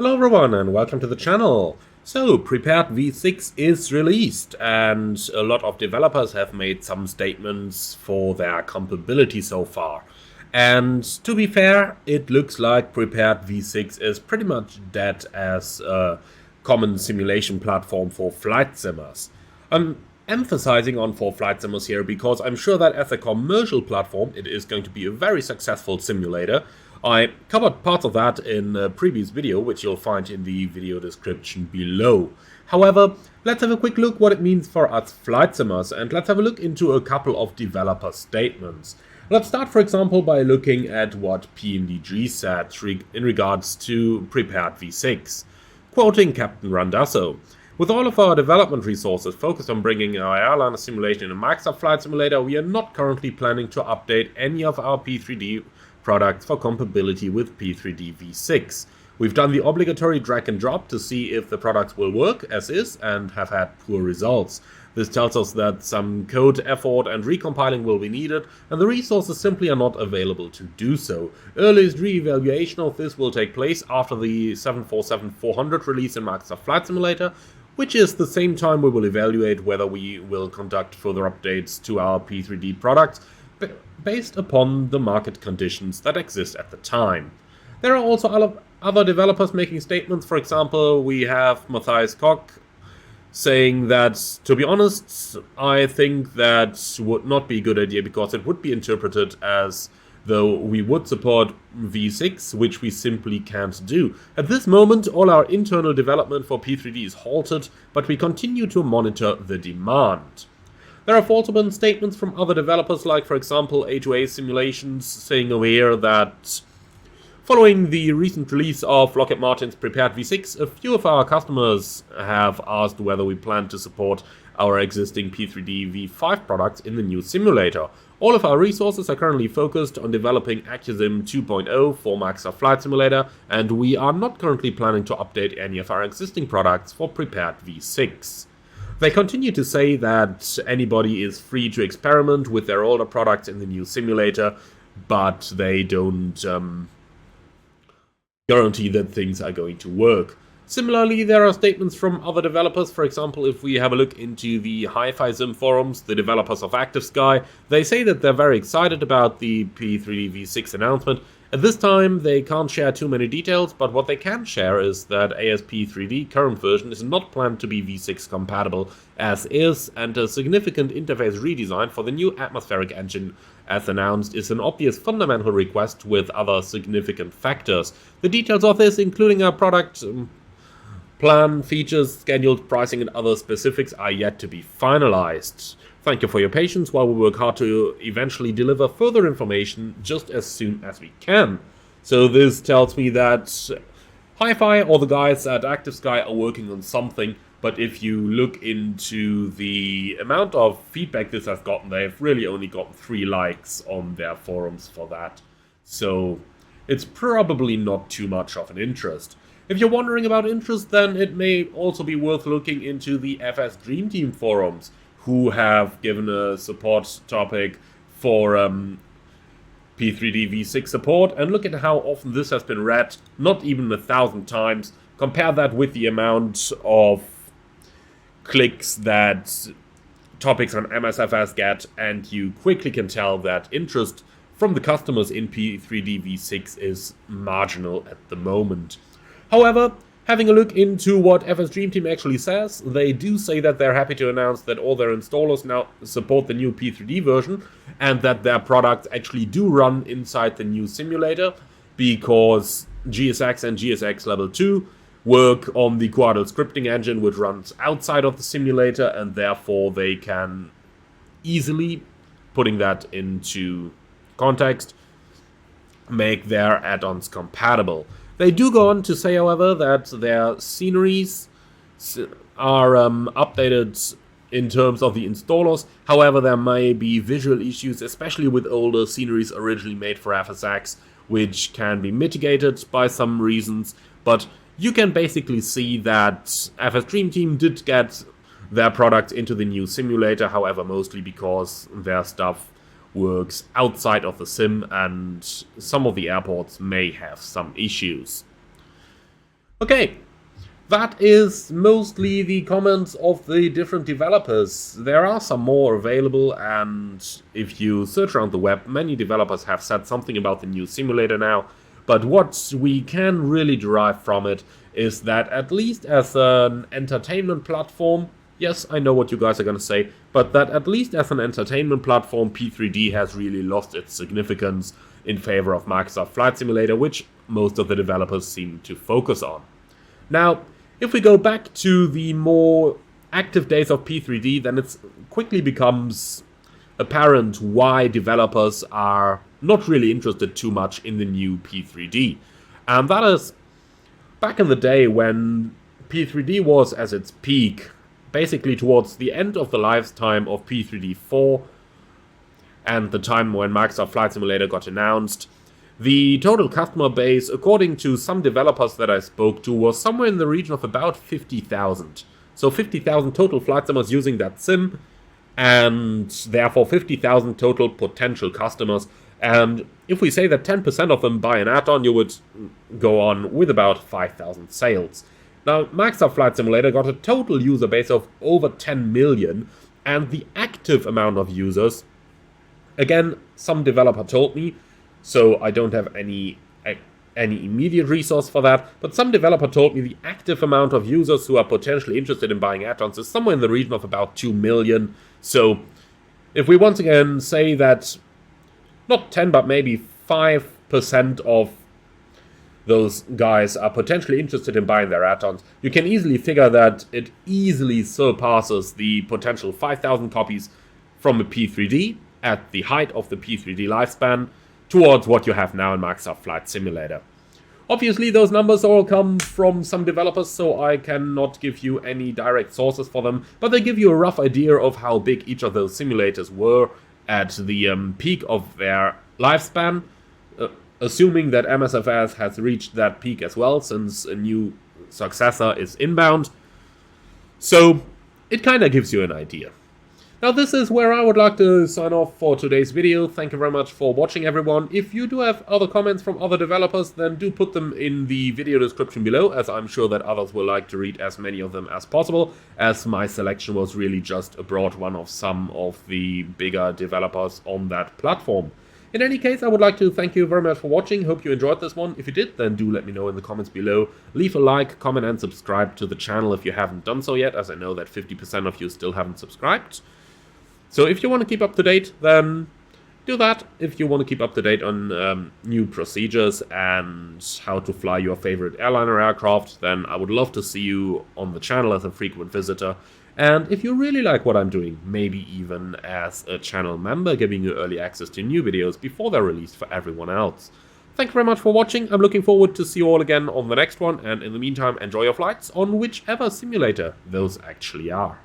Hello everyone and welcome to the channel. So, Prepared V6 is released and a lot of developers have made some statements for their compatibility so far. And to be fair, it looks like Prepared V6 is pretty much dead as a common simulation platform for flight simmers. I'm emphasizing on for flight simmers here because I'm sure that as a commercial platform it is going to be a very successful simulator. I covered parts of that in a previous video, which you'll find in the video description below. However, let's have a quick look what it means for us flight simmers, and let's have a look into a couple of developer statements. Let's start, for example, by looking at what PMDG said in regards to Prepared V6. Quoting Captain Randazzo, "With all of our development resources focused on bringing our airliner simulation in a Microsoft Flight Simulator, we are not currently planning to update any of our P3D products for compatibility with P3Dv6. We've done the obligatory drag and drop to see if the products will work as is and have had poor results. This tells us that some code effort and recompiling will be needed, and the resources simply are not available to do so. Earliest re-evaluation of this will take place after the 747-400 release in Microsoft Flight Simulator, which is the same time we will evaluate whether we will conduct further updates to our P3D products based upon the market conditions that exist at the time." There are also other developers making statements. For example, we have Matthias Koch saying that, "To be honest, I think that would not be a good idea because it would be interpreted as though we would support V6, which we simply can't do. At this moment, all our internal development for P3D is halted, but we continue to monitor the demand." There have also been statements from other developers, like for example A2A Simulations, saying over here that following the recent release of Lockheed Martin's Prepared V6, a few of our customers have asked whether we plan to support our existing P3D V5 products in the new simulator. All of our resources are currently focused on developing AccuSim 2.0 for Microsoft Flight Simulator, and we are not currently planning to update any of our existing products for Prepared V6. They continue to say that anybody is free to experiment with their older products in the new simulator, but they don't guarantee that things are going to work. Similarly, there are statements from other developers. For example, if we have a look into the Hi-Fi Sim forums, the developers of ActiveSky, they say that they're very excited about the P3Dv6 announcement. At this time, they can't share too many details, but what they can share is that ASP3D current version is not planned to be V6 compatible as is, and a significant interface redesign for the new atmospheric engine as announced is an obvious fundamental request with other significant factors. The details of this, including our product plan, features, scheduled pricing and other specifics, are yet to be finalized. Thank you for your patience while we work hard to eventually deliver further information just as soon as we can. So this tells me that Hi-Fi or the guys at ActiveSky are working on something, but if you look into the amount of feedback this has gotten, they've really only gotten 3 likes on their forums for that. So it's probably not too much of an interest. If you're wondering about interest, then it may also be worth looking into the FS Dream Team forums, who have given a support topic for P3Dv6 support, and look at how often this has been read, not even 1,000 times. Compare that with the amount of clicks that topics on MSFS get, and you quickly can tell that interest from the customers in P3Dv6 is marginal at the moment. However, having a look into what FS Dream Team actually says, they do say that they're happy to announce that all their installers now support the new P3D version, and that their products actually do run inside the new simulator, because GSX and GSX Level 2 work on the Quadal scripting engine, which runs outside of the simulator, and therefore they can easily, putting that into context, make their add-ons compatible. They do go on to say, however, that their sceneries are updated in terms of the installers. However, there may be visual issues, especially with older sceneries originally made for FSX, which can be mitigated by some reasons. But you can basically see that FS Dream Team did get their product into the new simulator, however, mostly because their stuff works outside of the sim, and some of the airports may have some issues. Okay, that is mostly the comments of the different developers. There are some more available, and if you search around the web, many developers have said something about the new simulator now. But what we can really derive from it is that, at least as an entertainment platform, yes, I know what you guys are going to say, but that at least as an entertainment platform, P3D has really lost its significance in favor of Microsoft Flight Simulator, which most of the developers seem to focus on. Now, if we go back to the more active days of P3D, then it quickly becomes apparent why developers are not really interested too much in the new P3D. And that is, back in the day when P3D was at its peak, basically towards the end of the lifetime of P3D4 and the time when Microsoft Flight Simulator got announced, the total customer base, according to some developers that I spoke to, was somewhere in the region of about 50,000. So 50,000 total flight simmers using that sim, and therefore 50,000 total potential customers. And if we say that 10% of them buy an add-on, you would go on with about 5,000 sales. Now, Microsoft Flight Simulator got a total user base of over 10 million, and the active amount of users, again, some developer told me, so I don't have any immediate resource for that, but some developer told me the active amount of users who are potentially interested in buying add-ons is somewhere in the region of about 2 million. So if we once again say that not 10 but maybe 5% of those guys are potentially interested in buying their add-ons, you can easily figure that it easily surpasses the potential 5,000 copies from a P3D at the height of the P3D lifespan towards what you have now in Microsoft Flight Simulator. Obviously, those numbers all come from some developers, so I cannot give you any direct sources for them, but they give you a rough idea of how big each of those simulators were at the peak of their lifespan, assuming that MSFS has reached that peak as well, since a new successor is inbound. So it kind of gives you an idea. Now, this is where I would like to sign off for today's video. Thank you very much for watching, everyone. If you do have other comments from other developers, then do put them in the video description below, as I'm sure that others will like to read as many of them as possible, as my selection was really just a broad one of some of the bigger developers on that platform. In any case, I would like to thank you very much for watching. Hope you enjoyed this one. If you did, then do let me know in the comments below. Leave a like, comment, and subscribe to the channel if you haven't done so yet, as I know that 50% of you still haven't subscribed. So if you want to keep up to date, then do that. If you want to keep up to date on new procedures and how to fly your favorite airliner aircraft, then I would love to see you on the channel as a frequent visitor. And if you really like what I'm doing, maybe even as a channel member, giving you early access to new videos before they're released for everyone else. Thank you very much for watching. I'm looking forward to see you all again on the next one. And in the meantime, enjoy your flights on whichever simulator those actually are.